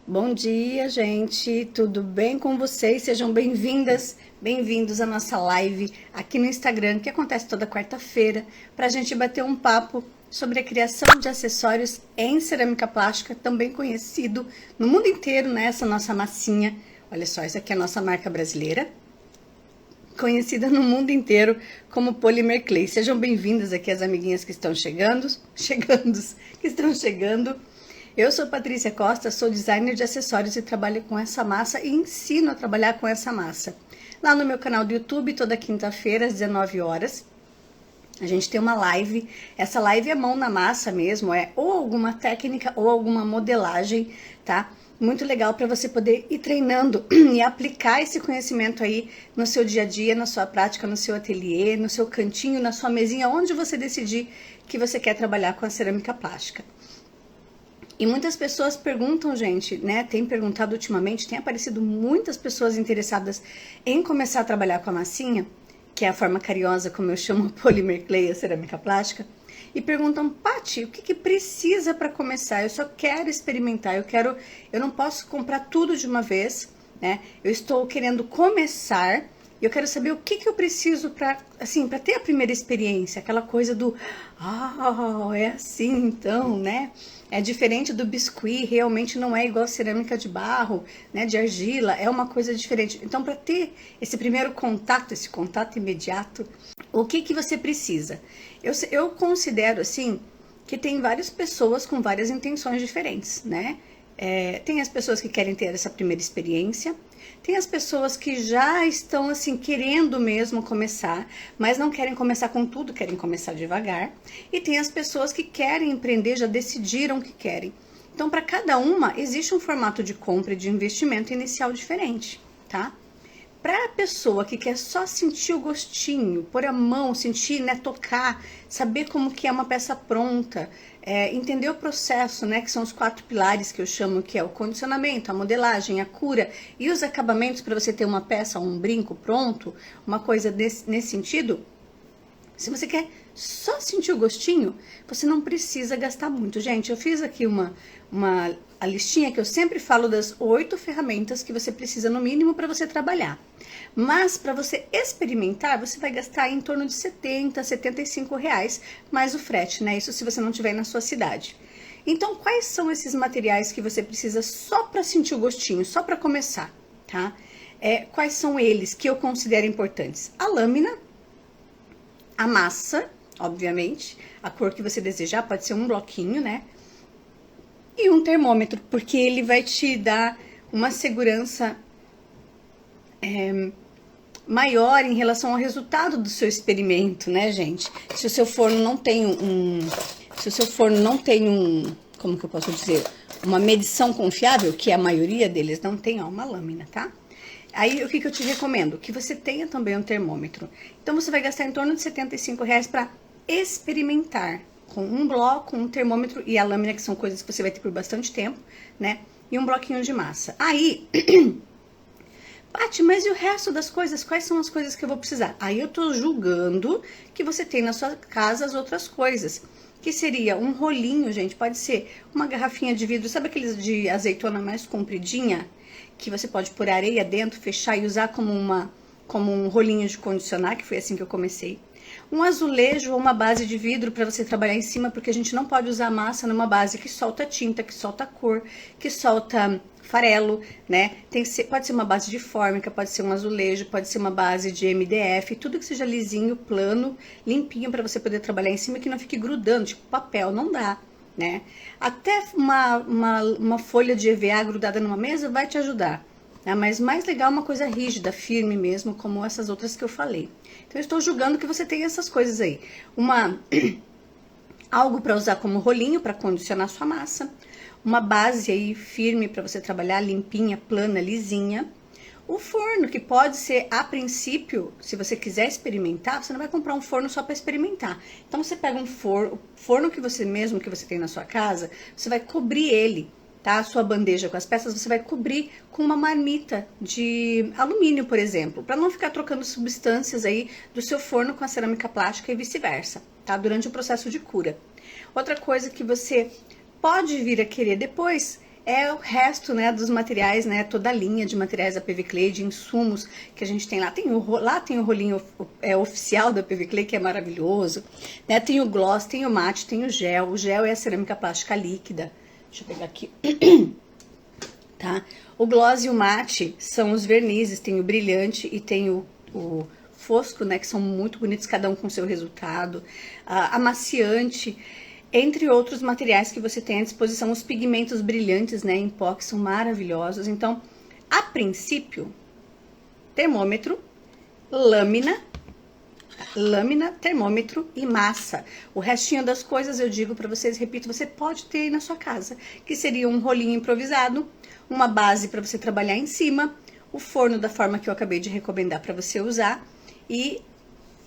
Bom dia, gente. Tudo bem com vocês? Sejam bem-vindas, bem-vindos à nossa live aqui no Instagram, que acontece toda quarta-feira, para a gente bater um papo sobre a criação de acessórios em cerâmica plástica, também conhecido no mundo inteiro, né? Essa nossa massinha. Olha só, essa aqui é a nossa marca brasileira, conhecida no mundo inteiro como Polymer Clay. Sejam bem-vindas aqui as amiguinhas que estão que estão chegando. Eu sou Patrícia Costa, sou designer de acessórios e trabalho com essa massa e ensino a trabalhar com essa massa. Lá no meu canal do YouTube, toda quinta-feira às 19 horas, a gente tem uma live. Essa live é mão na massa mesmo, é ou alguma técnica ou alguma modelagem, tá? Muito legal para você poder ir treinando e aplicar esse conhecimento aí no seu dia a dia, na sua prática, no seu ateliê, no seu cantinho, na sua mesinha, onde você decidir que você quer trabalhar com a cerâmica plástica. E muitas pessoas perguntam, gente, né? Tem perguntado ultimamente, tem aparecido muitas pessoas interessadas em começar a trabalhar com a massinha, que é a forma carinhosa, como eu chamo, Polymer Clay, a cerâmica plástica, e perguntam, Paty, o que precisa para começar? Eu só quero experimentar, eu não posso comprar tudo de uma vez, né? Eu estou querendo começar. Eu quero saber o que eu preciso para ter a primeira experiência, aquela coisa do, é assim então, né? É diferente do biscuit, realmente não é igual cerâmica de barro, né, de argila, é uma coisa diferente. Então, para ter esse primeiro contato, esse contato imediato, o que você precisa? Eu considero, assim, que tem várias pessoas com várias intenções diferentes, né? Tem as pessoas que querem ter essa primeira experiência, tem as pessoas que já estão assim querendo mesmo começar, mas não querem começar com tudo, querem começar devagar, e tem as pessoas que querem empreender, já decidiram que querem. Então, para cada uma existe um formato de compra e de investimento inicial diferente, tá? Para a pessoa que quer só sentir o gostinho, pôr a mão, sentir, né, tocar, saber como que é uma peça pronta, entender o processo, né, que são os 4 pilares que eu chamo, que é o condicionamento, a modelagem, a cura e os acabamentos para você ter uma peça, um brinco pronto, uma coisa nesse sentido. Se você quer só sentir o gostinho, você não precisa gastar muito. Gente, eu fiz aqui a listinha que eu sempre falo das 8 ferramentas que você precisa no mínimo para você trabalhar. Mas para você experimentar, você vai gastar em torno de 70, 75 reais, mais o frete, né? Isso se você não estiver na sua cidade. Então, quais são esses materiais que você precisa só para sentir o gostinho, só para começar, tá? Quais são eles que eu considero importantes? A lâmina, a massa, obviamente, a cor que você desejar, pode ser um bloquinho, né? E um termômetro, porque ele vai te dar uma segurança maior em relação ao resultado do seu experimento, né, gente? Se o seu forno não tem como que eu posso dizer, uma medição confiável, que a maioria deles não tem, ó, uma lâmina, tá? Aí, o que eu te recomendo? Que você tenha também um termômetro. Então, você vai gastar em torno de 75 reais para experimentar com um bloco, um termômetro e a lâmina, que são coisas que você vai ter por bastante tempo, né? E um bloquinho de massa. Aí, Paty, mas e o resto das coisas? Quais são as coisas que eu vou precisar? Aí eu tô julgando que você tem na sua casa as outras coisas. Que seria um rolinho, gente, pode ser uma garrafinha de vidro, sabe aqueles de azeitona mais compridinha? Que você pode pôr areia dentro, fechar e usar como um rolinho de condicionar, que foi assim que eu comecei. Um azulejo ou uma base de vidro para você trabalhar em cima, porque a gente não pode usar massa numa base que solta tinta, que solta cor, que solta farelo, né? Pode ser uma base de fórmica, pode ser um azulejo, pode ser uma base de MDF, tudo que seja lisinho, plano, limpinho para você poder trabalhar em cima, que não fique grudando, tipo papel, não dá, né? Até uma folha de EVA grudada numa mesa vai te ajudar, né? Mas mais legal uma coisa rígida, firme mesmo, como essas outras que eu falei. Então, eu estou julgando que você tem essas coisas aí. Algo para usar como rolinho para condicionar sua massa, uma base aí firme para você trabalhar, limpinha, plana, lisinha. O forno, que pode ser, a princípio, se você quiser experimentar, você não vai comprar um forno só para experimentar. Então, você pega um forno que você tem na sua casa, você vai cobrir ele, tá? A sua bandeja com as peças, você vai cobrir com uma marmita de alumínio, por exemplo, para não ficar trocando substâncias aí do seu forno com a cerâmica plástica e vice-versa, tá? Durante o processo de cura. Outra coisa que você pode vir a querer depois é o resto, né, dos materiais, né, toda a linha de materiais da PV Clay, de insumos que a gente tem lá. Lá tem o rolinho oficial da PV Clay, que é maravilhoso, né, tem o gloss, tem o mate, tem o gel é a cerâmica plástica líquida. Deixa eu pegar aqui. Tá? O gloss e o mate são os vernizes, tem o brilhante e tem o fosco, né, que são muito bonitos, cada um com seu resultado. Amaciante, entre outros materiais que você tem à disposição, os pigmentos brilhantes, né, em pó, que são maravilhosos. Então, a princípio, termômetro, lâmina, termômetro e massa. O restinho das coisas, eu digo para vocês, repito, você pode ter aí na sua casa, que seria um rolinho improvisado, uma base para você trabalhar em cima, o forno da forma que eu acabei de recomendar para você usar e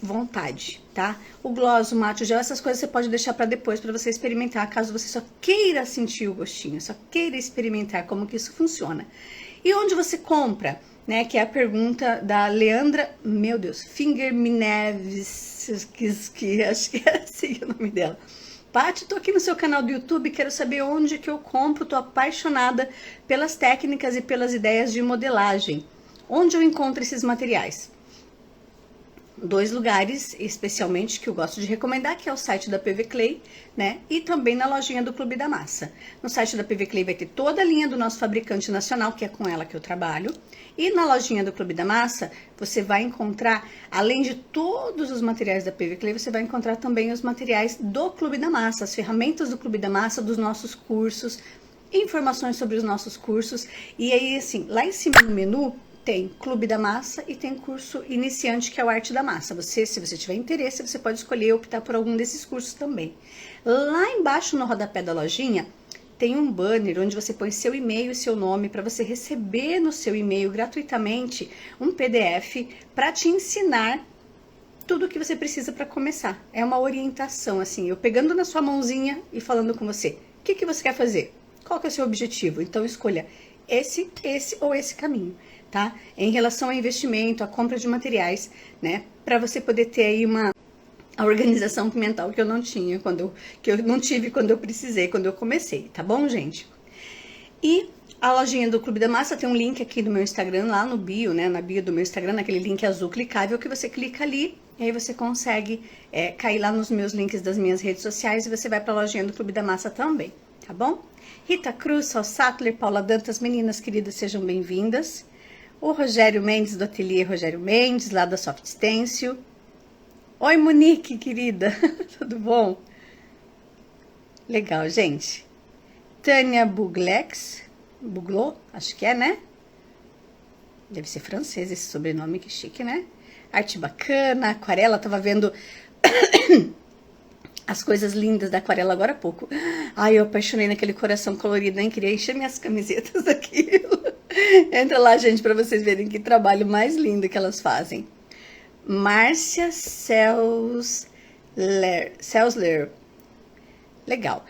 vontade, tá? O gloss, o mate, o gel, essas coisas você pode deixar para depois, para você experimentar, caso você só queira sentir o gostinho, só queira experimentar como que isso funciona. E onde você compra, né? Que é a pergunta da Leandra, meu Deus, Fingermineves, que acho que é assim o nome dela. Paty, tô aqui no seu canal do YouTube, quero saber onde que eu compro, tô apaixonada pelas técnicas e pelas ideias de modelagem. Onde eu encontro esses materiais? 2 lugares, especialmente, que eu gosto de recomendar, que é o site da PV Clay, né? E também na lojinha do Clube da Massa. No site da PV Clay vai ter toda a linha do nosso fabricante nacional, que é com ela que eu trabalho. E na lojinha do Clube da Massa, você vai encontrar, além de todos os materiais da PV Clay, você vai encontrar também os materiais do Clube da Massa, as ferramentas do Clube da Massa, dos nossos cursos, informações sobre os nossos cursos. E aí, assim, lá em cima no menu, tem Clube da Massa e tem curso iniciante, que é o Arte da Massa. Se você tiver interesse, você pode escolher optar por algum desses cursos também. Lá embaixo, no rodapé da lojinha, tem um banner onde você põe seu e-mail e seu nome para você receber no seu e-mail gratuitamente um PDF para te ensinar tudo o que você precisa para começar. É uma orientação, assim, eu pegando na sua mãozinha e falando com você. O que você quer fazer? Qual que é o seu objetivo? Então, escolha esse ou esse caminho. Tá? Em relação ao investimento, a compra de materiais, né? Para você poder ter aí a organização mental que eu não tinha, que eu não tive quando eu precisei, quando eu comecei, tá bom, gente? E a lojinha do Clube da Massa tem um link aqui no meu Instagram, lá no bio, né? Na bio do meu Instagram, naquele link azul clicável que você clica ali, e aí você consegue cair lá nos meus links das minhas redes sociais e você vai para a lojinha do Clube da Massa também, tá bom? Rita Cruz, Sal Sattler, Paula Dantas, meninas queridas, sejam bem-vindas. O Rogério Mendes, do Ateliê Rogério Mendes, lá da Soft Stencil. Oi, Monique, querida. Tudo bom? Legal, gente. Tânia Buglot, acho que é, né? Deve ser francês esse sobrenome, que chique, né? Arte bacana, aquarela, tava vendo as coisas lindas da aquarela agora há pouco. Ai, eu apaixonei naquele coração colorido, nem queria encher minhas camisetas daquilo. Entra lá, gente, para vocês verem que trabalho mais lindo que elas fazem. Márcia Selsler. Legal.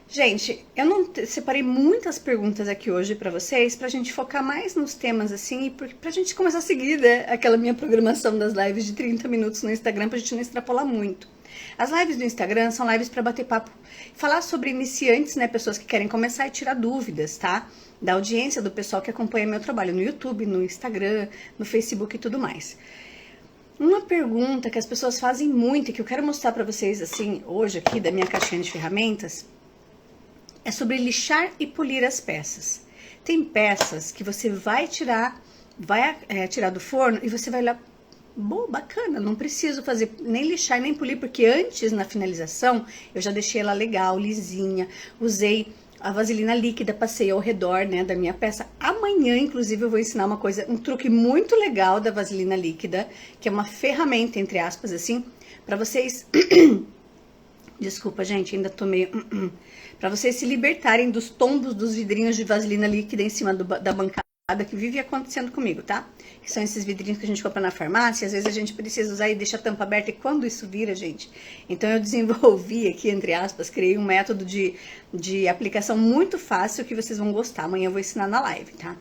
Gente, eu não separei muitas perguntas aqui hoje para vocês, pra gente focar mais nos temas assim, e pra gente começar a seguir, né, aquela minha programação das lives de 30 minutos no Instagram, pra gente não extrapolar muito. As lives do Instagram são lives para bater papo, falar sobre iniciantes, né, pessoas que querem começar e tirar dúvidas, tá? Da audiência do pessoal que acompanha meu trabalho no YouTube, no Instagram, no Facebook e tudo mais. Uma pergunta que as pessoas fazem muito e que eu quero mostrar para vocês assim hoje aqui da minha caixinha de ferramentas é sobre lixar e polir as peças. Tem peças que você vai tirar do forno e você vai lá, boa, bacana, não preciso fazer nem lixar nem polir, porque antes, na finalização, eu já deixei ela legal, lisinha, usei a vaselina líquida, passei ao redor, né, da minha peça. Amanhã, inclusive, eu vou ensinar um truque muito legal da vaselina líquida, que é uma ferramenta, entre aspas, assim, para vocês... Desculpa, gente, ainda tô meio... Para vocês se libertarem dos tombos dos vidrinhos de vaselina líquida em cima da bancada, que vive acontecendo comigo, tá? Que são esses vidrinhos que a gente compra na farmácia, às vezes a gente precisa usar e deixa a tampa aberta, e quando isso vira, gente... Então eu desenvolvi aqui, entre aspas, criei um método de aplicação muito fácil que vocês vão gostar. Amanhã eu vou ensinar na live, tá?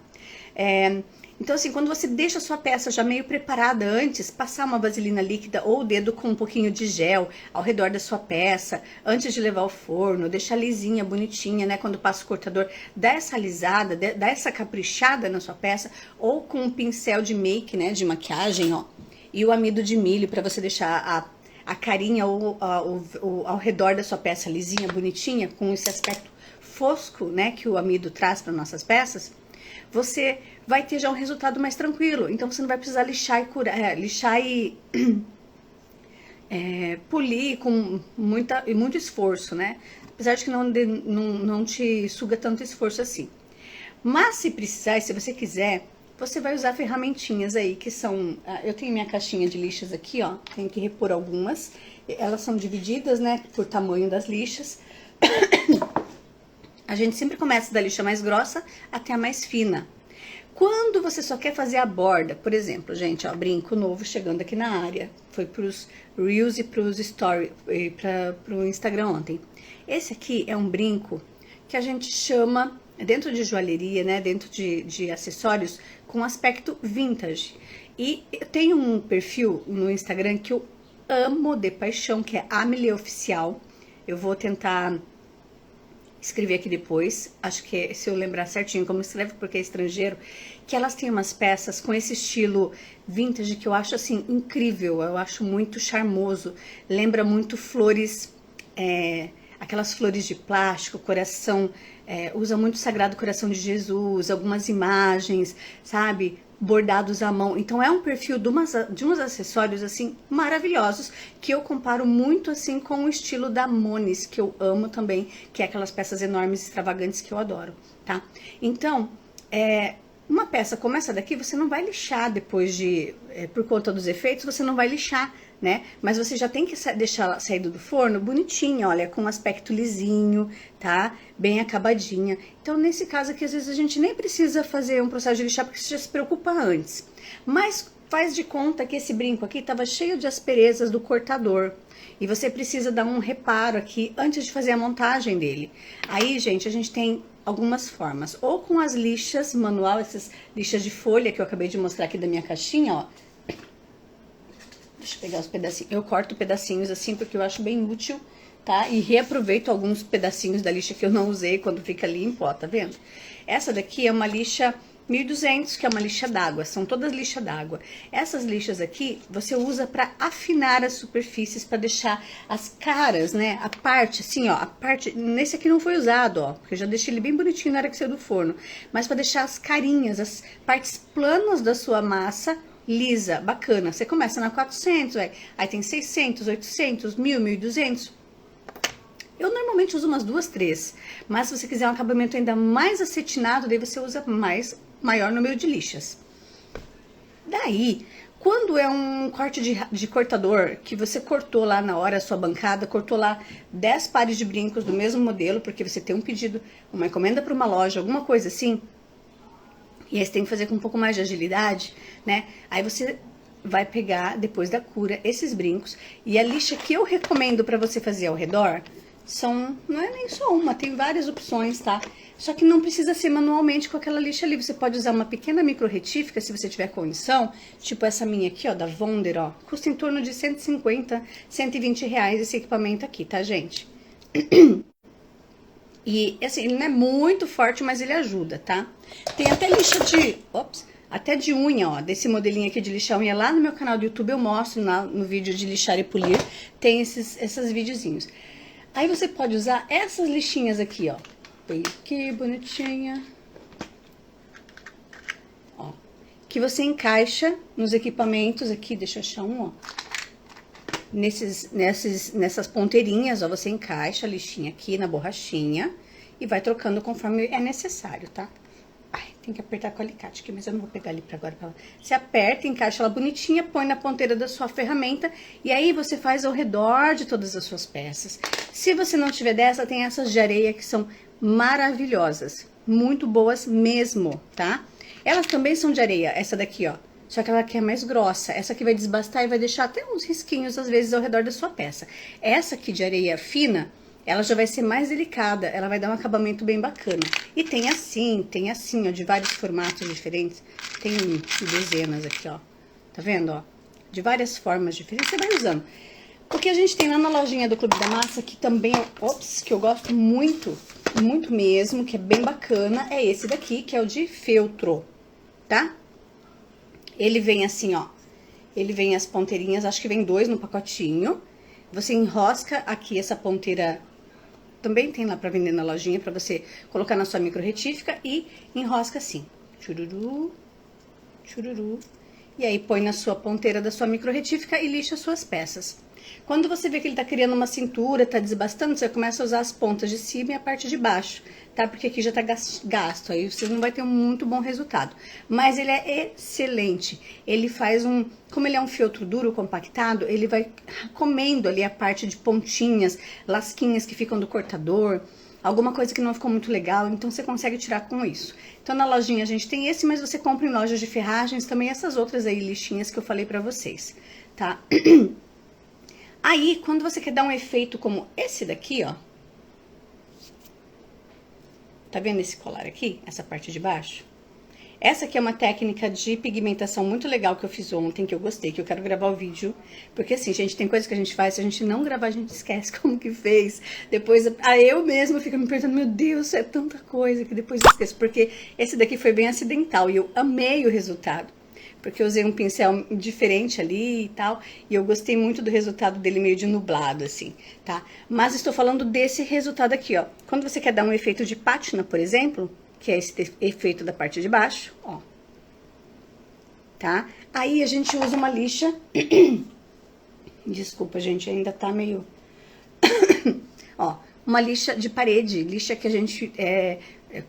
Então, assim, quando você deixa a sua peça já meio preparada antes, passar uma vaselina líquida ou o dedo com um pouquinho de gel ao redor da sua peça, antes de levar ao forno, deixar lisinha, bonitinha, né? Quando passa o cortador, dá essa alisada, dá essa caprichada na sua peça, ou com um pincel de make, né? De maquiagem, ó. E o amido de milho para você deixar a carinha ao redor da sua peça lisinha, bonitinha, com esse aspecto fosco, né? Que o amido traz para nossas peças. Você vai ter já um resultado mais tranquilo. Então, você não vai precisar lixar e lixar e polir com muito esforço, né? Apesar de que não te suga tanto esforço assim. Mas, se precisar, e se você quiser, você vai usar ferramentinhas aí, que são... Eu tenho minha caixinha de lixas aqui, ó. Tenho que repor algumas. Elas são divididas, né, por tamanho das lixas. A gente sempre começa da lixa mais grossa até a mais fina. Quando você só quer fazer a borda, por exemplo, gente, ó, brinco novo chegando aqui na área. Foi pros Reels e pros Stories, pro Instagram ontem. Esse aqui é um brinco que a gente chama, dentro de joalheria, né, dentro de acessórios, com aspecto vintage. E eu tenho um perfil no Instagram que eu amo de paixão, que é Amelie Oficial. Eu vou tentar escrever aqui depois, acho que se eu lembrar certinho como escreve, porque é estrangeiro, que elas têm umas peças com esse estilo vintage que eu acho assim incrível, eu acho muito charmoso, lembra muito flores, aquelas flores de plástico, coração, usa muito o Sagrado Coração de Jesus, algumas imagens, sabe? Bordados à mão. Então é um perfil de uns acessórios assim maravilhosos, que eu comparo muito assim com o estilo da Monis, que eu amo também, que é aquelas peças enormes, extravagantes que eu adoro, tá? Então, uma peça como essa daqui, você não vai lixar depois por conta dos efeitos, você não vai lixar, né? Mas você já tem que deixar ela saída do forno bonitinha, olha, com um aspecto lisinho, tá? Bem acabadinha. Então, nesse caso aqui, às vezes a gente nem precisa fazer um processo de lixar, porque você já se preocupa antes. Mas faz de conta que esse brinco aqui estava cheio de asperezas do cortador. E você precisa dar um reparo aqui antes de fazer a montagem dele. Aí, gente, a gente tem algumas formas. Ou com as lixas manual, essas lixas de folha que eu acabei de mostrar aqui da minha caixinha, ó. Deixa eu pegar os pedacinhos. Eu corto pedacinhos assim porque eu acho bem útil, tá? E reaproveito alguns pedacinhos da lixa que eu não usei quando fica limpo, ó, tá vendo? Essa daqui é uma lixa 1200, que é uma lixa d'água. São todas lixa d'água. Essas lixas aqui, você usa pra afinar as superfícies, pra deixar as caras, né? A parte, assim, ó, a parte... Nesse aqui não foi usado, ó, porque eu já deixei ele bem bonitinho na hora que saiu do forno. Mas pra deixar as carinhas, as partes planas da sua massa lisa, bacana. Você começa na 400, aí tem 600, 800, 1000, 1200. Eu normalmente uso umas 2, 3, mas se você quiser um acabamento ainda mais acetinado, daí você usa maior número de lixas. Daí, quando é um corte de cortador, que você cortou lá na hora a sua bancada, cortou lá 10 pares de brincos do mesmo modelo, porque você tem um pedido, uma encomenda para uma loja, alguma coisa assim, e aí você tem que fazer com um pouco mais de agilidade, né? Aí você vai pegar, depois da cura, esses brincos. E a lixa que eu recomendo para você fazer ao redor não é nem só uma, tem várias opções, tá? Só que não precisa ser manualmente com aquela lixa ali. Você pode usar uma pequena micro retífica, se você tiver condição. Tipo essa minha aqui, ó, da Wonder, ó. Custa em torno de 150, 120 reais esse equipamento aqui, tá, gente? E, assim, ele não é muito forte, mas ele ajuda, tá? Tem até lixa até de unha, ó, desse modelinho aqui de lixar unha. Lá no meu canal do YouTube eu mostro no vídeo de lixar e polir. Tem esses videozinhos. Aí você pode usar essas lixinhas aqui, ó. Bem aqui, bonitinha. Ó. Que você encaixa nos equipamentos aqui. Deixa eu achar um, ó. Nessas ponteirinhas, ó, você encaixa a lixinha aqui na borrachinha e vai trocando conforme é necessário, tá? Ai, tem que apertar com o alicate aqui, mas eu não vou pegar ali pra agora. Você aperta, encaixa ela bonitinha, põe na ponteira da sua ferramenta e aí você faz ao redor de todas as suas peças. Se você não tiver dessa, tem essas de areia que são maravilhosas, muito boas mesmo, tá? Elas também são de areia, essa daqui, ó. Só que ela aqui é mais grossa. Essa aqui vai desbastar e vai deixar até uns risquinhos, às vezes, ao redor da sua peça. Essa aqui de areia fina, ela já vai ser mais delicada, ela vai dar um acabamento bem bacana. E tem assim, ó, de vários formatos diferentes. Tem dezenas aqui, ó. Tá vendo, ó? De várias formas diferentes, você vai usando. O que a gente tem lá na lojinha do Clube da Massa, que também, que eu gosto muito, muito mesmo, que é bem bacana, é esse daqui, que é o de feltro, tá? Ele vem assim, ó. Ele vem as ponteirinhas, acho que vem 2 no pacotinho. Você enrosca aqui essa ponteira, também tem lá pra vender na lojinha, pra você colocar na sua micro retífica e enrosca assim. Chururu, chururu. E aí põe na sua ponteira da sua micro retífica e lixa suas peças. Quando você vê que ele tá criando uma cintura, tá desbastando, você começa a usar as pontas de cima e a parte de baixo, tá? Porque aqui já tá gasto, aí você não vai ter um muito bom resultado. Mas ele é excelente. Ele faz como ele é um feltro duro, compactado, ele vai comendo ali a parte de pontinhas, lasquinhas que ficam do cortador, alguma coisa que não ficou muito legal, então você consegue tirar com isso. Então na lojinha a gente tem esse, mas você compra em lojas de ferragens também essas outras aí lixinhas que eu falei pra vocês, tá? Aí, quando você quer dar um efeito como esse daqui, ó. Tá vendo esse colar aqui? Essa parte de baixo? Essa aqui é uma técnica de pigmentação muito legal que eu fiz ontem, que eu gostei, que eu quero gravar o vídeo. Porque assim, gente, tem coisa que a gente faz, se a gente não gravar, a gente esquece como que fez. Depois, eu mesma fico me perguntando, meu Deus, é tanta coisa que depois eu esqueço. Porque esse daqui foi bem acidental e eu amei o resultado. Porque eu usei um pincel diferente ali e tal, e eu gostei muito do resultado dele meio de nublado, assim, tá? Mas estou falando desse resultado aqui, ó. Quando você quer dar um efeito de pátina, por exemplo, que é esse efeito da parte de baixo, ó. Tá? Aí a gente usa uma lixa. Desculpa, gente, ainda tá meio... Ó, uma lixa de parede, lixa que a gente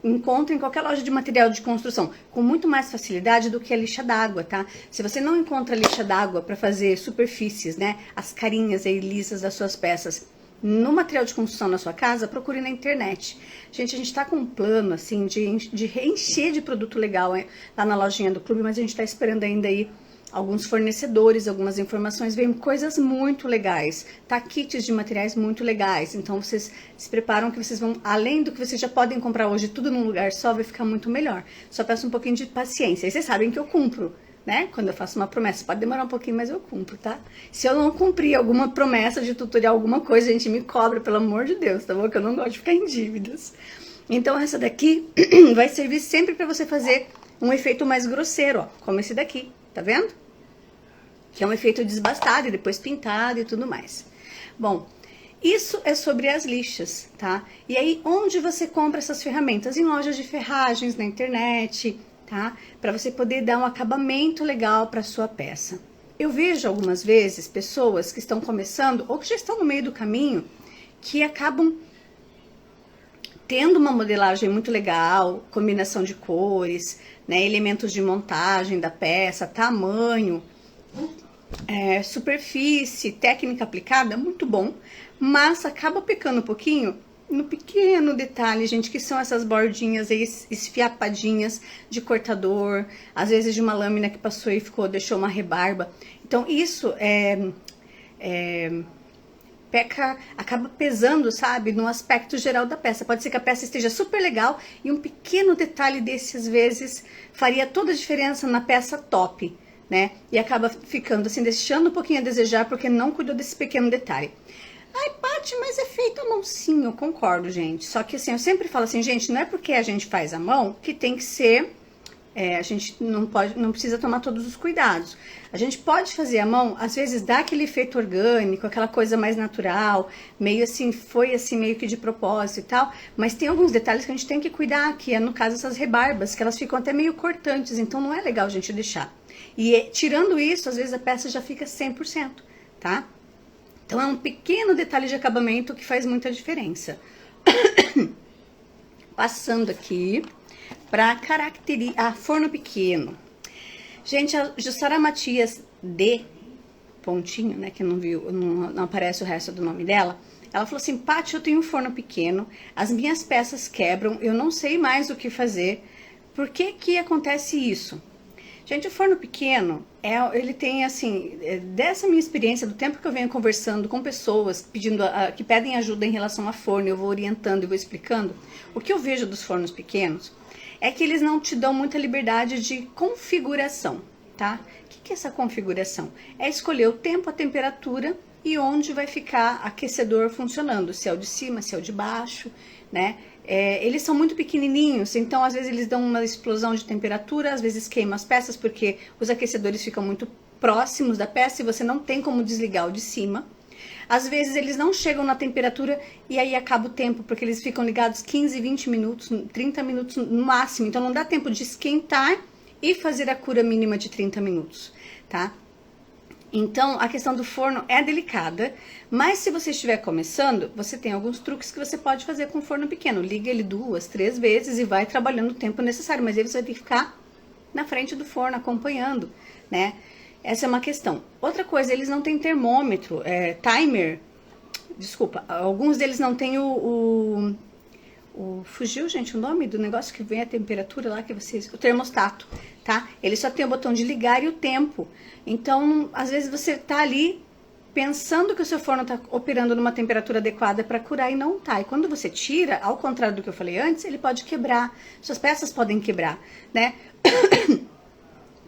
encontra em qualquer loja de material de construção, com muito mais facilidade do que a lixa d'água, tá? Se você não encontra lixa d'água para fazer superfícies, né, as carinhas aí lisas das suas peças, no material de construção na sua casa, procure na internet. Gente, a gente tá com um plano, assim, de reencher de produto legal lá na lojinha do clube, mas a gente tá esperando ainda aí alguns fornecedores, algumas informações, vem coisas muito legais, tá? Kits de materiais muito legais, então vocês se preparam que vocês vão, além do que vocês já podem comprar hoje, tudo num lugar só, vai ficar muito melhor. Só peço um pouquinho de paciência, e vocês sabem que eu cumpro, né? Quando eu faço uma promessa, pode demorar um pouquinho, mas eu cumpro, tá? Se eu não cumprir alguma promessa de tutorial, alguma coisa, a gente me cobra, pelo amor de Deus, tá bom? Que eu não gosto de ficar em dívidas. Então essa daqui vai servir sempre pra você fazer um efeito mais grosseiro, ó, como esse daqui, tá vendo? Que é um efeito desbastado e depois pintado e tudo mais. Bom, isso é sobre as lixas, tá? E aí, onde você compra essas ferramentas? Em lojas de ferragens, na internet, tá? Para você poder dar um acabamento legal para sua peça. Eu vejo algumas vezes pessoas que estão começando ou que já estão no meio do caminho, que acabam tendo uma modelagem muito legal, combinação de cores, né, elementos de montagem da peça, tamanho, superfície, técnica aplicada, muito bom, mas acaba pecando um pouquinho no pequeno detalhe, gente, que são essas bordinhas aí esfiapadinhas de cortador, às vezes de uma lâmina que passou e deixou uma rebarba. Então isso acaba pesando, sabe, no aspecto geral da peça. Pode ser que a peça esteja super legal e um pequeno detalhe desse, às vezes, faria toda a diferença na peça top, né? E acaba ficando assim, deixando um pouquinho a desejar porque não cuidou desse pequeno detalhe. Ai, Paty, mas é feito à mão. Sim, eu concordo, gente. Só que assim, eu sempre falo assim, gente, não é porque a gente faz à mão que tem que ser... a gente não precisa tomar todos os cuidados. A gente pode fazer à mão, às vezes dá aquele efeito orgânico, aquela coisa mais natural, meio assim, foi assim, meio que de propósito e tal, mas tem alguns detalhes que a gente tem que cuidar, que é no caso essas rebarbas, que elas ficam até meio cortantes, então não é legal a gente deixar. E tirando isso, às vezes a peça já fica 100%, tá? Então é um pequeno detalhe de acabamento que faz muita diferença. Passando aqui para caracterizar forno pequeno. Gente, a Jussara Matias D, pontinho, né, que não aparece o resto do nome dela, ela falou assim, Paty, eu tenho um forno pequeno, as minhas peças quebram, eu não sei mais o que fazer, por que que acontece isso? Gente, o forno pequeno, ele tem assim, dessa minha experiência, do tempo que eu venho conversando com pessoas que pedem ajuda em relação a forno, eu vou orientando e vou explicando, o que eu vejo dos fornos pequenos é que eles não te dão muita liberdade de configuração, tá? O que é essa configuração? É escolher o tempo, a temperatura e onde vai ficar aquecedor funcionando, se é o de cima, se é o de baixo, né? Eles são muito pequenininhos, então às vezes eles dão uma explosão de temperatura, às vezes queima as peças porque os aquecedores ficam muito próximos da peça e você não tem como desligar o de cima. Às vezes eles não chegam na temperatura e aí acaba o tempo, porque eles ficam ligados 15, 20 minutos, 30 minutos no máximo, então não dá tempo de esquentar e fazer a cura mínima de 30 minutos, tá? Então, a questão do forno é delicada, mas se você estiver começando, você tem alguns truques que você pode fazer com o forno pequeno. Liga ele 2, 3 vezes e vai trabalhando o tempo necessário, mas aí você vai ter que ficar na frente do forno acompanhando, né? Essa é uma questão. Outra coisa, eles não têm termômetro, timer, desculpa, alguns deles não têm fugiu, gente, o nome do negócio que vem a temperatura lá que vocês... O termostato, tá? Ele só tem o botão de ligar e o tempo. Então, às vezes você tá ali pensando que o seu forno tá operando numa temperatura adequada para curar e não tá. E quando você tira, ao contrário do que eu falei antes, ele pode quebrar. Suas peças podem quebrar, né?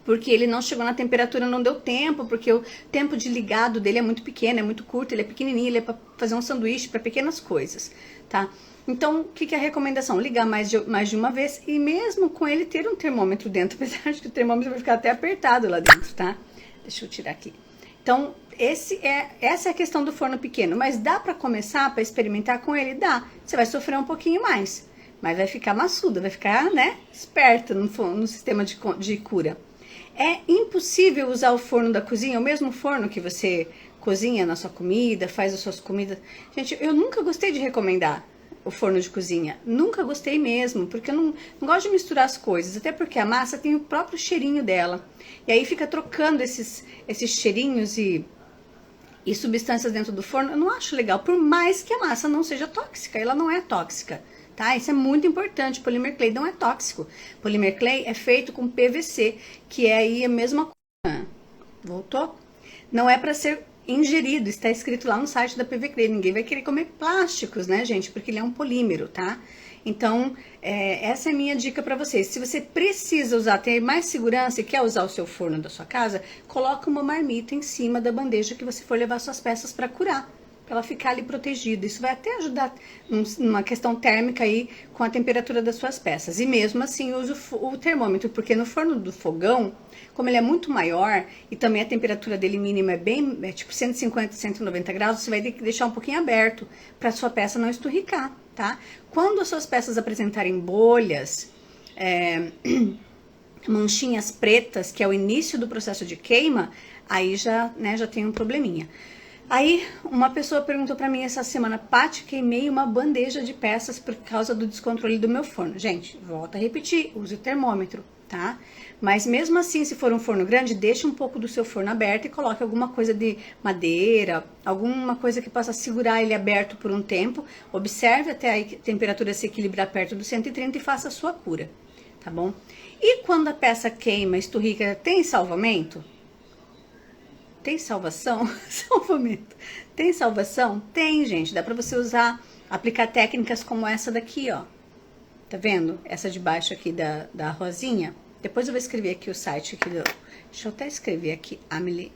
Porque ele não chegou na temperatura, não deu tempo, porque o tempo de ligado dele é muito pequeno, é muito curto, ele é pequenininho, ele é para fazer um sanduíche, para pequenas coisas, tá? Então, o que é a recomendação? Ligar mais de uma vez e mesmo com ele ter um termômetro dentro, apesar de que o termômetro vai ficar até apertado lá dentro, tá? Deixa eu tirar aqui. Então, essa é a questão do forno pequeno, mas dá para começar, para experimentar com ele? Dá. Você vai sofrer um pouquinho mais, mas vai ficar maçuda, vai ficar, né, esperta no sistema de cura. É impossível usar o forno da cozinha, o mesmo forno que você cozinha na sua comida, faz as suas comidas. Gente, eu nunca gostei de recomendar o forno de cozinha. Nunca gostei mesmo, porque eu não gosto de misturar as coisas, até porque a massa tem o próprio cheirinho dela. E aí fica trocando esses cheirinhos e substâncias dentro do forno. Eu não acho legal, por mais que a massa não seja tóxica, ela não é tóxica. Tá? Isso é muito importante, Polymer Clay não é tóxico. Polymer Clay é feito com PVC, que é aí a mesma coisa. Voltou? Não é para ser ingerido, está escrito lá no site da PV Clay. Ninguém vai querer comer plásticos, né, gente? Porque ele é um polímero, tá? Então, essa é a minha dica para vocês. Se você precisa usar, ter mais segurança e quer usar o seu forno da sua casa, coloca uma marmita em cima da bandeja que você for levar suas peças para curar, para ela ficar ali protegida. Isso vai até ajudar numa questão térmica aí com a temperatura das suas peças. E mesmo assim, use o termômetro, porque no forno do fogão, como ele é muito maior e também a temperatura dele mínima é tipo 150, 190 graus, você vai ter que deixar um pouquinho aberto para sua peça não esturricar, tá? Quando as suas peças apresentarem bolhas, manchinhas pretas, que é o início do processo de queima, aí já tem um probleminha. Aí, uma pessoa perguntou pra mim essa semana: Paty, queimei uma bandeja de peças por causa do descontrole do meu forno. Gente, volta a repetir, use o termômetro, tá? Mas mesmo assim, se for um forno grande, deixe um pouco do seu forno aberto e coloque alguma coisa de madeira, alguma coisa que possa segurar ele aberto por um tempo. Observe até a temperatura se equilibrar perto do 130 e faça a sua cura, tá bom? E quando a peça queima, esturrica, tem salvamento? Tem salvação? Salvamento. Tem salvação? Tem, gente. Dá pra você usar, aplicar técnicas como essa daqui, ó. Tá vendo? Essa de baixo aqui da rosinha. Depois eu vou escrever aqui o site aqui do... Deixa eu até escrever aqui, Amelie.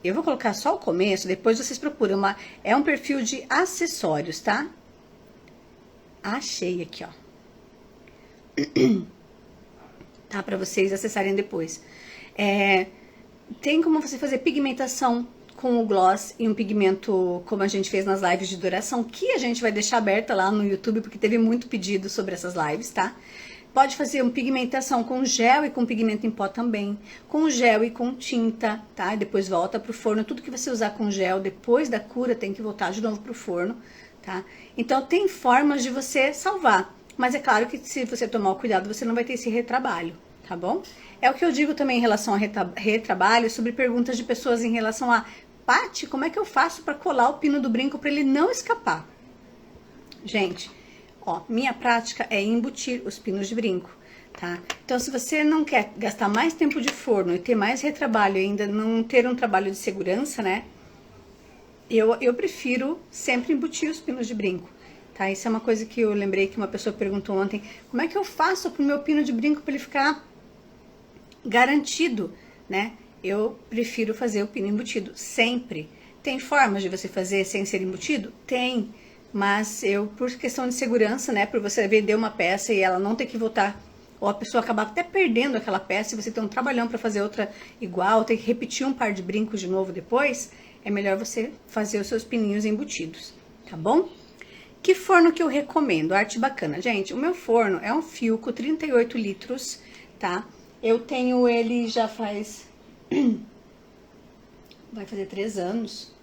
Eu vou colocar só o começo, depois vocês procuram. É um perfil de acessórios, tá? Achei aqui, ó. Tá? Pra vocês acessarem depois. Tem como você fazer pigmentação com o gloss e um pigmento como a gente fez nas lives de duração, que a gente vai deixar aberta lá no YouTube, porque teve muito pedido sobre essas lives, tá? Pode fazer uma pigmentação com gel e com pigmento em pó também, com gel e com tinta, tá? E depois volta pro forno. Tudo que você usar com gel depois da cura tem que voltar de novo pro forno, tá? Então tem formas de você salvar, mas é claro que se você tomar o cuidado, você não vai ter esse retrabalho, tá bom? É o que eu digo também em relação a retrabalho, sobre perguntas de pessoas em relação a: Paty, como é que eu faço para colar o pino do brinco para ele não escapar? Gente, ó, minha prática é embutir os pinos de brinco. tá? Então, se você não quer gastar mais tempo de forno e ter mais retrabalho e ainda não ter um trabalho de segurança, né? Eu prefiro sempre embutir os pinos de brinco, tá? Isso é uma coisa que eu lembrei que uma pessoa perguntou ontem. Como é que eu faço pro meu pino de brinco para ele ficar garantido, né? Eu prefiro fazer o pino embutido, sempre. Tem formas de você fazer sem ser embutido? Tem, mas eu, por questão de segurança, né? Por você vender uma peça e ela não ter que voltar, ou a pessoa acabar até perdendo aquela peça e você ter um trabalhão para fazer outra igual, ter que repetir um par de brincos de novo depois, é melhor você fazer os seus pininhos embutidos, tá bom? Que forno que eu recomendo? Arte bacana. Gente, o meu forno é um Philco 38 litros, tá? Eu tenho ele já faz... vai fazer 3 anos.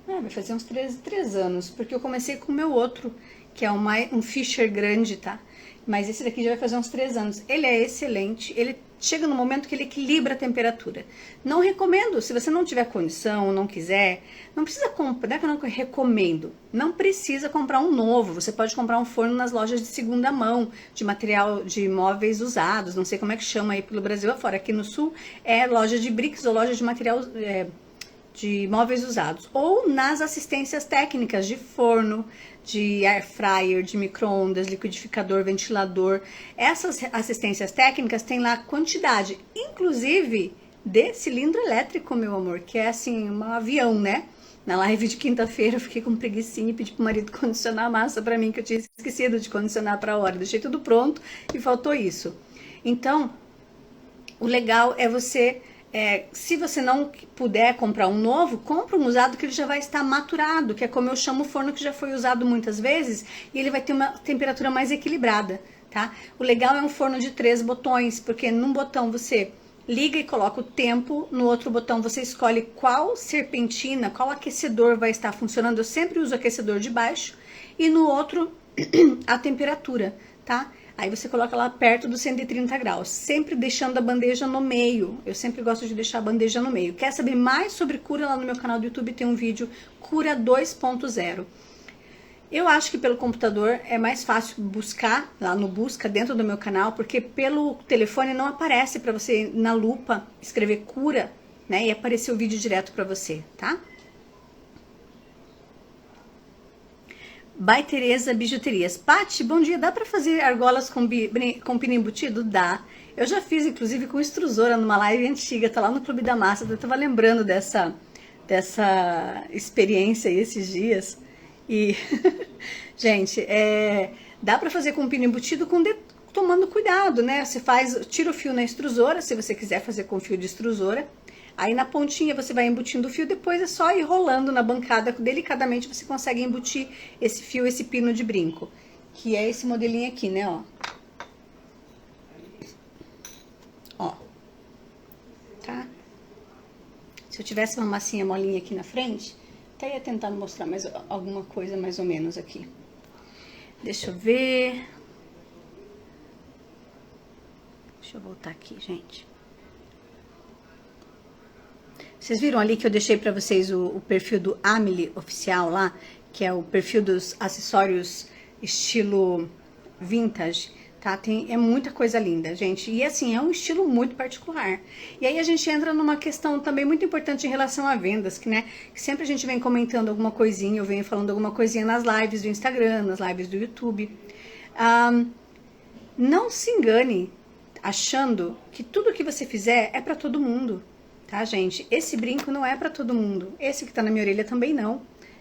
Vai fazer uns 3 anos, porque eu comecei com o meu outro, que é um Fisher grande, tá? Mas esse daqui já vai fazer uns 3 anos. Ele é excelente, ele chega no momento que ele equilibra a temperatura. Não recomendo, se você não tiver condição, não quiser, não precisa comprar, não é que eu não recomendo, não precisa comprar um novo. Você pode comprar um forno nas lojas de segunda mão, de material, de móveis usados, não sei como é que chama aí pelo Brasil afora. Aqui no sul é loja de bricks ou loja de material... de móveis usados, ou nas assistências técnicas de forno, de air fryer, de micro-ondas, liquidificador, ventilador. Essas assistências técnicas têm lá quantidade, inclusive de cilindro elétrico, meu amor, que é assim, um avião, né? Na live de quinta-feira eu fiquei com preguicinha e pedi pro marido condicionar a massa pra mim, que eu tinha esquecido de condicionar pra hora. Deixei tudo pronto e faltou isso. Então, o legal é você... se você não puder comprar um novo, compra um usado que ele já vai estar maturado, que é como eu chamo o forno que já foi usado muitas vezes, e ele vai ter uma temperatura mais equilibrada, tá? O legal é um forno de 3 botões, porque num botão você liga e coloca o tempo, no outro botão você escolhe qual serpentina, qual aquecedor vai estar funcionando. Eu sempre uso aquecedor de baixo, e no outro a temperatura, tá? Aí você coloca lá perto dos 130 graus, sempre deixando a bandeja no meio. Eu sempre gosto de deixar a bandeja no meio. Quer saber mais sobre cura? Lá no meu canal do YouTube tem um vídeo Cura 2.0. Eu acho que pelo computador é mais fácil buscar, lá no busca dentro do meu canal, porque pelo telefone não aparece para você, na lupa, escrever cura, né? E aparecer o vídeo direto para você, tá? By Tereza Bijuterias. Pati, bom dia. Dá pra fazer argolas com pino embutido? Dá. Eu já fiz, inclusive, com extrusora numa live antiga. Tá lá no Clube da Massa. Eu tava lembrando dessa experiência aí esses dias. E, gente, dá pra fazer com pino embutido tomando cuidado, né? Você tira o fio na extrusora, se você quiser fazer com fio de extrusora. Aí na pontinha você vai embutindo o fio, depois é só ir rolando na bancada, delicadamente você consegue embutir esse fio, esse pino de brinco. Que é esse modelinho aqui, né, ó. Ó. Tá? Se eu tivesse uma massinha molinha aqui na frente, até ia tentar mostrar mais alguma coisa mais ou menos aqui. Deixa eu ver. Deixa eu voltar aqui, gente. Vocês viram ali que eu deixei para vocês o perfil do Amelie oficial lá, que é o perfil dos acessórios estilo vintage, tá? É muita coisa linda, gente. E assim, é um estilo muito particular. E aí a gente entra numa questão também muito importante em relação a vendas, que sempre a gente vem comentando alguma coisinha, eu venho falando alguma coisinha nas lives do Instagram, nas lives do YouTube. Não se engane achando que tudo que você fizer é para todo mundo. Tá, gente? Esse brinco não é para todo mundo. Esse que tá na minha orelha também não,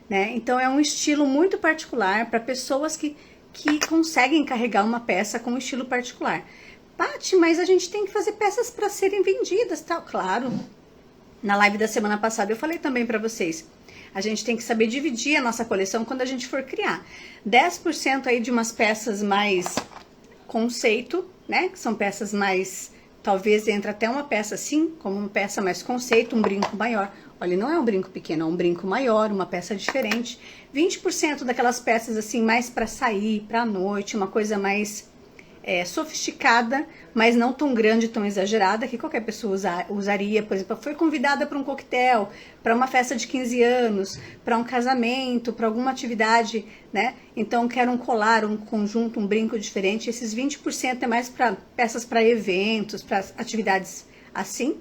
né? Então é um estilo muito particular para pessoas que conseguem carregar uma peça com um estilo particular. Paty, mas a gente tem que fazer peças para serem vendidas, tal. Claro. Na live da semana passada eu falei também para vocês. A gente tem que saber dividir a nossa coleção quando a gente for criar. 10% aí de umas peças mais conceito, né? Que são peças mais... Talvez entre até uma peça assim, como uma peça mais conceito, um brinco maior. Olha, não é um brinco pequeno, é um brinco maior, uma peça diferente. 20% daquelas peças assim, mais para sair, para noite, uma coisa mais sofisticada, mas não tão grande, tão exagerada, que qualquer pessoa usaria. Por exemplo, foi convidada para um coquetel, para uma festa de 15 anos, para um casamento, para alguma atividade, né? Então, quero um colar, um conjunto, um brinco diferente. Esses 20% é mais para peças para eventos, para atividades assim.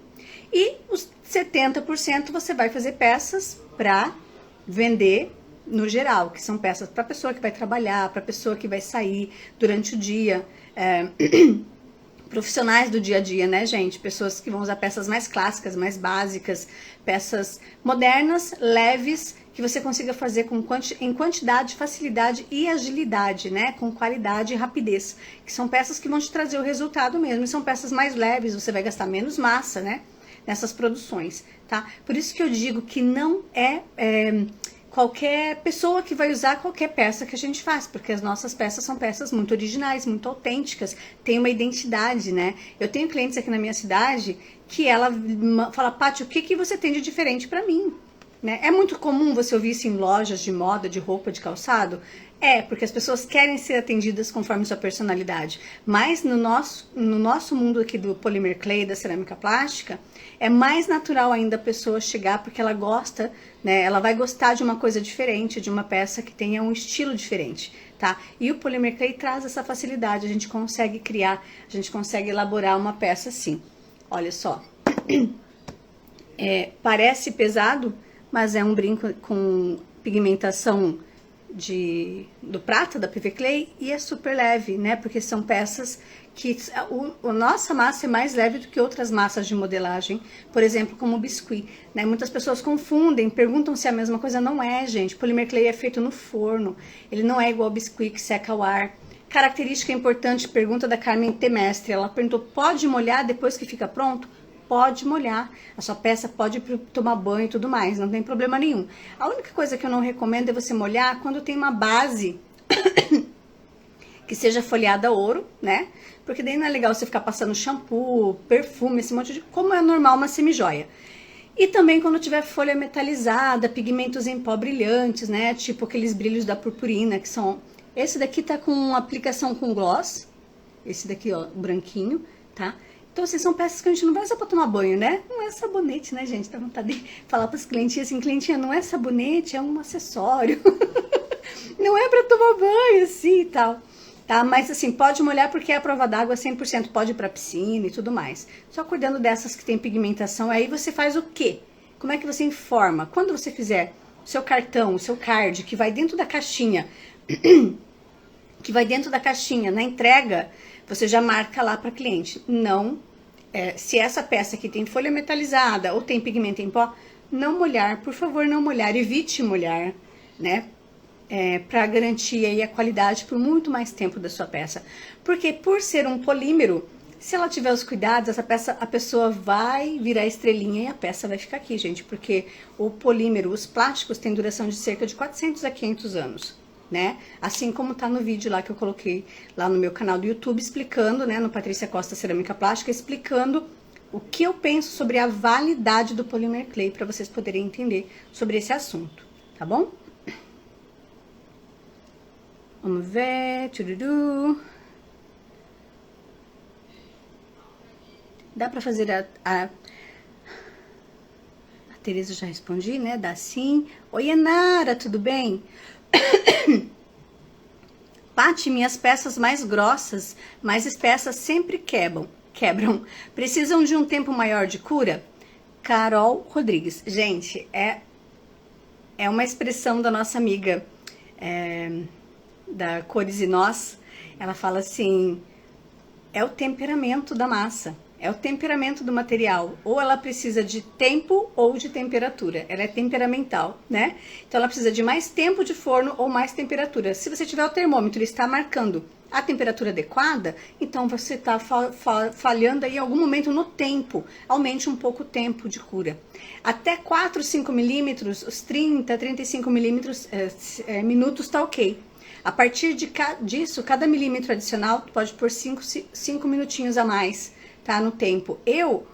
E os 70% você vai fazer peças para vender no geral, que são peças para a pessoa que vai trabalhar, para a pessoa que vai sair durante o dia, profissionais do dia a dia, né, gente? Pessoas que vão usar peças mais clássicas, mais básicas, peças modernas, leves, que você consiga fazer em quantidade, facilidade e agilidade, né? Com qualidade e rapidez, que são peças que vão te trazer o resultado mesmo, e são peças mais leves, você vai gastar menos massa, né? Nessas produções, tá? Por isso que eu digo que não qualquer pessoa que vai usar qualquer peça que a gente faz, porque as nossas peças são peças muito originais, muito autênticas, tem uma identidade, né? Eu tenho clientes aqui na minha cidade que ela fala, Paty, o que você tem de diferente para mim? Né? É muito comum você ouvir isso em lojas de moda, de roupa, de calçado? Porque as pessoas querem ser atendidas conforme sua personalidade. Mas no nosso mundo aqui do polymer clay, da cerâmica plástica, é mais natural ainda a pessoa chegar porque ela gosta, né? Ela vai gostar de uma coisa diferente, de uma peça que tenha um estilo diferente, tá? E o polymer clay traz essa facilidade, a gente consegue criar, a gente consegue elaborar uma peça assim. Olha só, parece pesado, mas é um brinco com pigmentação do prata, da PV Clay, e é super leve, né? Porque são peças que a nossa massa é mais leve do que outras massas de modelagem, por exemplo, como o biscuit, né? Muitas pessoas confundem, perguntam se é a mesma coisa. Não é, gente. Polymer Clay é feito no forno, ele não é igual ao biscuit que seca ao ar. Característica importante, pergunta da Carmen Temestre, ela perguntou, pode molhar depois que fica pronto? Pode molhar, a sua peça pode tomar banho e tudo mais, não tem problema nenhum. A única coisa que eu não recomendo é você molhar quando tem uma base que seja folheada a ouro, né? Porque daí não é legal você ficar passando shampoo, perfume, esse monte de... como é normal uma semijoia. E também quando tiver folha metalizada, pigmentos em pó brilhantes, né? Tipo aqueles brilhos da purpurina, que são... Esse daqui tá com aplicação com gloss, esse daqui, ó, branquinho, tá? Então, assim, são peças que a gente não vai usar pra tomar banho, né? Não é sabonete, né, gente? Dá vontade de falar pras clientinhas assim, clientinha, não é sabonete, é um acessório. Não é pra tomar banho, assim, e tal. Tá? Mas, assim, pode molhar porque é a prova d'água 100%, pode ir pra piscina e tudo mais. Só cuidando dessas que tem pigmentação, aí você faz o quê? Como é que você informa? Quando você fizer o seu cartão, o seu card, que vai dentro da caixinha, na entrega, você já marca lá para cliente. Não, se essa peça aqui tem folha metalizada ou tem pigmento em pó, não molhar, por favor, não molhar, evite molhar, né? Para garantir aí a qualidade por muito mais tempo da sua peça. Porque por ser um polímero, se ela tiver os cuidados, essa peça, a pessoa vai virar estrelinha e a peça vai ficar aqui, gente. Porque o polímero, os plásticos têm duração de cerca de 400 a 500 anos. Né? Assim como tá no vídeo lá que eu coloquei lá no meu canal do YouTube, explicando, né, no Patrícia Costa Cerâmica Plástica, explicando o que eu penso sobre a validade do polymer clay, para vocês poderem entender sobre esse assunto, tá bom? Vamos ver, tchururu. Dá pra fazer a Tereza, já respondi, né? Dá sim. Oi, Enara, tudo bem? Paty, minhas peças mais grossas, mais espessas sempre quebram. Precisam de um tempo maior de cura? Carol Rodrigues. Gente, é uma expressão da nossa amiga da Cores e Nós. Ela fala assim, é o temperamento da massa. É o temperamento do material. Ou ela precisa de tempo ou de temperatura. Ela é temperamental, né? Então ela precisa de mais tempo de forno ou mais temperatura. Se você tiver o termômetro e está marcando a temperatura adequada, então você está falhando aí em algum momento no tempo. Aumente um pouco o tempo de cura. Até 4, 5 milímetros, os 30, 35 milímetros, minutos tá ok. A partir disso, cada milímetro adicional pode pôr 5 minutinhos a mais. Tá, no tempo. Eu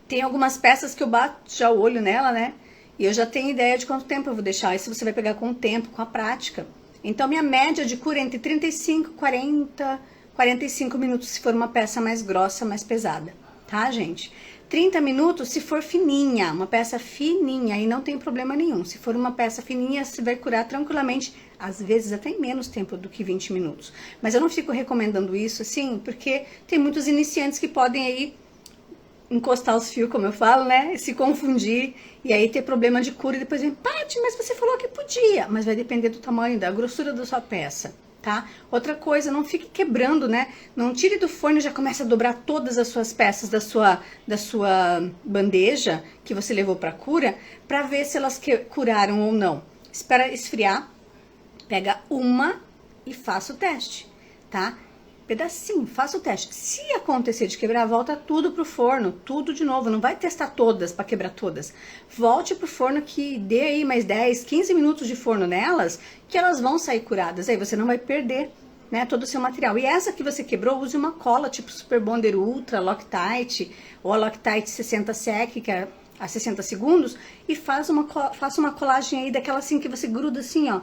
tenho algumas peças que eu bato já o olho nela, né? E eu já tenho ideia de quanto tempo eu vou deixar. Isso você vai pegar com o tempo, com a prática. Então, minha média de cura é entre 35, 40, 45 minutos se for uma peça mais grossa, mais pesada, tá, gente? 30 minutos se for fininha, uma peça fininha, aí não tem problema nenhum. Se for uma peça fininha, você vai curar tranquilamente, às vezes até em menos tempo do que 20 minutos. Mas eu não fico recomendando isso, assim, porque tem muitos iniciantes que podem aí encostar os fios, como eu falo, né? Se confundir e aí ter problema de cura e depois vem, Paty, mas você falou que podia. Mas vai depender do tamanho, da grossura da sua peça, tá? Outra coisa, não fique quebrando, né? Não tire do forno e já comece a dobrar todas as suas peças da sua bandeja que você levou para cura, para ver se elas curaram ou não. Espera esfriar, pega uma e faça o teste, tá? Pedacinho, faça o teste. Se acontecer de quebrar, volta tudo pro forno, tudo de novo. Não vai testar todas para quebrar todas. Volte pro forno que dê aí mais 10, 15 minutos de forno nelas, que elas vão sair curadas. Aí você não vai perder, né, todo o seu material. E essa que você quebrou, use uma cola tipo Super Bonder Ultra, Loctite, ou a Loctite 60 Sec, que é a 60 segundos, e faça uma colagem aí daquela assim que você gruda assim, ó,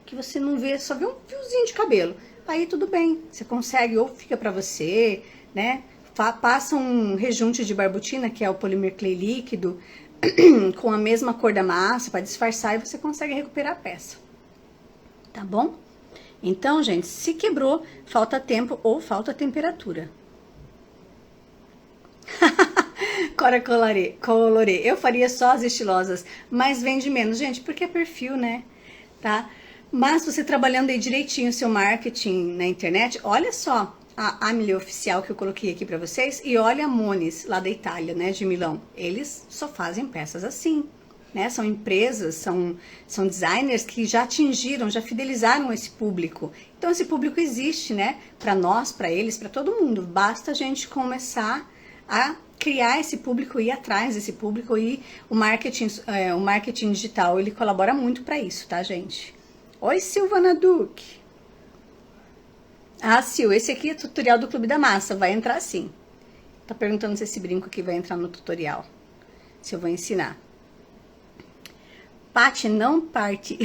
que você não vê, só vê um fiozinho de cabelo. Aí tudo bem, você consegue, ou fica pra você, né? Passa um rejunte de barbutina, que é o Polymer Clay líquido, com a mesma cor da massa, para disfarçar, e você consegue recuperar a peça. Tá bom? Então, gente, se quebrou, falta tempo ou falta temperatura. Cora colorê. Eu faria só as estilosas, mas vende menos, gente, porque é perfil, né? Tá? Mas você trabalhando aí direitinho o seu marketing na internet, olha só a Amelie Oficial que eu coloquei aqui pra vocês e olha a Monis, lá da Itália, né, de Milão. Eles só fazem peças assim, né? São empresas, são designers que já atingiram, já fidelizaram esse público. Então esse público existe, né? Pra nós, pra eles, pra todo mundo. Basta a gente começar a criar esse público, ir atrás desse público, e o marketing digital, ele colabora muito pra isso, tá, gente? Oi, Silvana Duque. Ah, Sil, esse aqui é tutorial do Clube da Massa, vai entrar sim. Tá perguntando se esse brinco aqui vai entrar no tutorial. Se eu vou ensinar. Paty, não parte.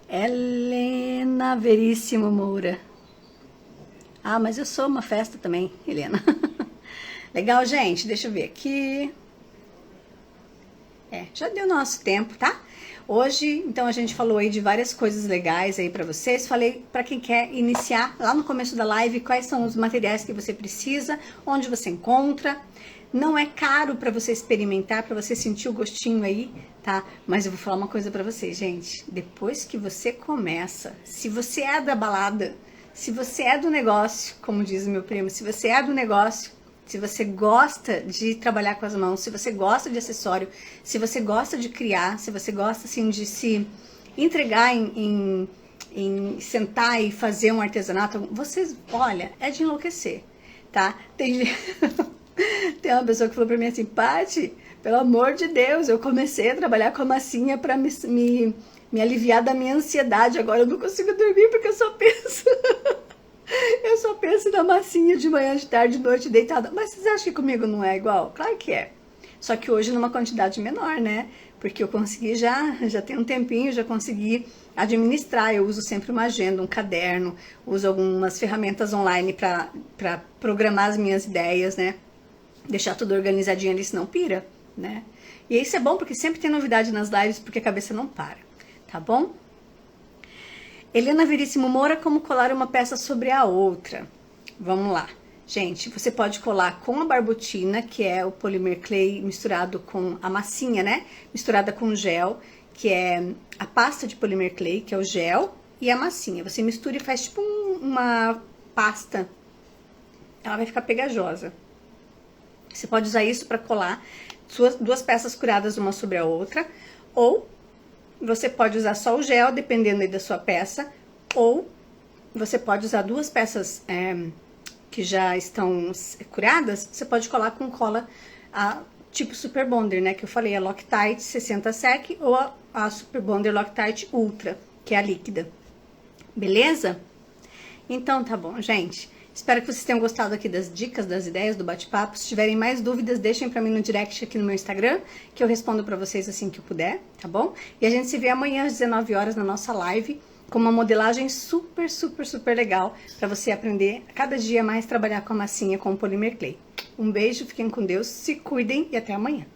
Helena Veríssimo Moura. Ah, mas eu sou uma festa também, Helena. Legal, gente, deixa eu ver aqui. Já deu nosso tempo, tá? Hoje, então, a gente falou aí de várias coisas legais aí pra vocês. Falei pra quem quer iniciar lá no começo da live quais são os materiais que você precisa, onde você encontra. Não é caro pra você experimentar, pra você sentir o gostinho aí, tá? Mas eu vou falar uma coisa pra vocês, gente. Depois que você começa, se você é da balada, se você é do negócio, como diz o meu primo, se você é do negócio, se você gosta de trabalhar com as mãos, se você gosta de acessório, se você gosta de criar, se você gosta assim de se entregar em sentar e fazer um artesanato, vocês, olha, é de enlouquecer, tá? Tem uma pessoa que falou pra mim assim, Paty, pelo amor de Deus, eu comecei a trabalhar com a massinha pra me aliviar da minha ansiedade, agora eu não consigo dormir porque eu só penso... Eu só penso na massinha de manhã, de tarde, de noite, deitada. Mas vocês acham que comigo não é igual? Claro que é. Só que hoje numa quantidade menor, né? Porque eu consegui já tem um tempinho, já consegui administrar. Eu uso sempre uma agenda, um caderno, uso algumas ferramentas online para programar as minhas ideias, né? Deixar tudo organizadinho ali, senão pira, né? E isso é bom porque sempre tem novidade nas lives, porque a cabeça não para, tá bom? Helena Veríssimo Moura, como colar uma peça sobre a outra. Vamos lá. Gente, você pode colar com a barbutina, que é o Polymer Clay misturado com a massinha, né? Misturada com gel, que é a pasta de Polymer Clay, que é o gel, e a massinha. Você mistura e faz tipo uma pasta. Ela vai ficar pegajosa. Você pode usar isso para colar duas peças curadas uma sobre a outra, ou... Você pode usar só o gel, dependendo aí da sua peça, ou você pode usar duas peças que já estão curadas, você pode colar com cola tipo Super Bonder, né? Que eu falei, a Loctite 60 Sec ou a Super Bonder Loctite Ultra, que é a líquida. Beleza? Então tá bom, gente. Espero que vocês tenham gostado aqui das dicas, das ideias, do bate-papo. Se tiverem mais dúvidas, deixem pra mim no direct aqui no meu Instagram, que eu respondo pra vocês assim que eu puder, tá bom? E a gente se vê amanhã às 19 horas na nossa live com uma modelagem super, super, super legal para você aprender a cada dia mais trabalhar com a massinha com o Polymer Clay. Um beijo, fiquem com Deus, se cuidem e até amanhã.